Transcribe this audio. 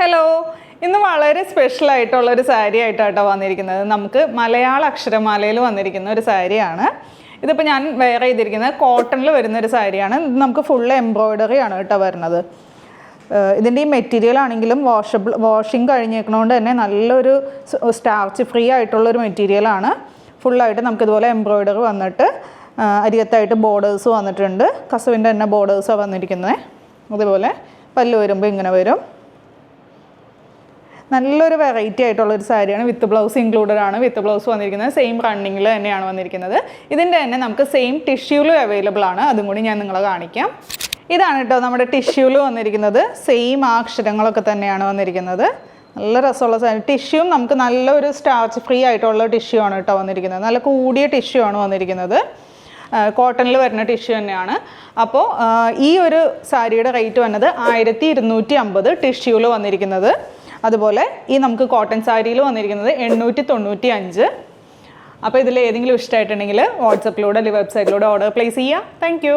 Hello, ഇന്ന് വളരെ special ആയിട്ടുള്ള ഒരു സാരി ആയിട്ടാണ് വന്നിരിക്കുന്നത്. നമുക്ക് മലയാള അക്ഷരമാലയിൽ വന്നിരിക്കുന്ന ഒരു സാരിയാണ്. ഇതിപ്പോൾ ഞാൻ വെയർ ചെയ്തിരിക്കുന്നത് കോട്ടണിൽ വരുന്ന ഒരു സാരിയാണ്. ഇത് നമുക്ക് ഫുൾ എംബ്രോയ്ഡറി ആണ് കേട്ടോ വരുന്നത്. ഇതിൻ്റെ ഈ മെറ്റീരിയൽ ആണെങ്കിലും വാഷിങ് കഴിഞ്ഞേക്കണോണ്ട് തന്നെ നല്ലൊരു സ്റ്റാർച്ച് ഫ്രീ ആയിട്ടുള്ളൊരു മെറ്റീരിയലാണ്. ഫുള്ളായിട്ട് നമുക്കിതുപോലെ എംബ്രോയ്ഡറി വന്നിട്ട് അരികത്തായിട്ട് ബോർഡേഴ്സ് വന്നിട്ടുണ്ട്. കസവിൻ്റെ തന്നെ ബോർഡേഴ്സാണ് വന്നിരിക്കുന്നത്. അതുപോലെ പല്ല് വരുമ്പോൾ ഇങ്ങനെ വരും. നല്ലൊരു വെറൈറ്റി ആയിട്ടുള്ളൊരു സാരിയാണ്. വിത്ത് ബ്ലൗസ് ഇൻക്ലൂഡഡ് ആണ്. വിത്ത് ബ്ലൗസ് വന്നിരിക്കുന്നത് സെയിം റണ്ണിങ്ങിൽ തന്നെയാണ് വന്നിരിക്കുന്നത്. ഇതിൻ്റെ തന്നെ നമുക്ക് സെയിം ടിഷ്യൂലും അവൈലബിൾ ആണ്. അതും കൂടി ഞാൻ നിങ്ങളെ കാണിക്കാം. ഇതാണ് കേട്ടോ നമ്മുടെ ടിഷ്യൂല് വന്നിരിക്കുന്നത്. സെയിം ആ അക്ഷരങ്ങളൊക്കെ തന്നെയാണ് വന്നിരിക്കുന്നത്. നല്ല രസമുള്ള സാരി. ടിഷ്യൂവും നമുക്ക് നല്ലൊരു സ്റ്റാർച്ച് ഫ്രീ ആയിട്ടുള്ള ടിഷ്യൂ ആണ് കേട്ടോ വന്നിരിക്കുന്നത്. നല്ല കൂടിയ ടിഷ്യൂ ആണ് വന്നിരിക്കുന്നത്. കോട്ടണിൽ വരുന്ന ടിഷ്യൂ തന്നെയാണ്. അപ്പോൾ ഈ ഒരു സാരിയുടെ റേറ്റ് വന്നത് 1250 ടിഷ്യൂല് വന്നിരിക്കുന്നത്. അതുപോലെ ഈ നമുക്ക് കോട്ടൺ സാരിയിൽ വന്നിരിക്കുന്നത് 895. അപ്പോൾ ഇതിൽ ഏതെങ്കിലും ഇഷ്ടമായിട്ടുണ്ടെങ്കിൽ വാട്സപ്പിലൂടെ അല്ലെങ്കിൽ വെബ്സൈറ്റിലൂടെ ഓർഡർ പ്ലേസ് ചെയ്യുക. താങ്ക്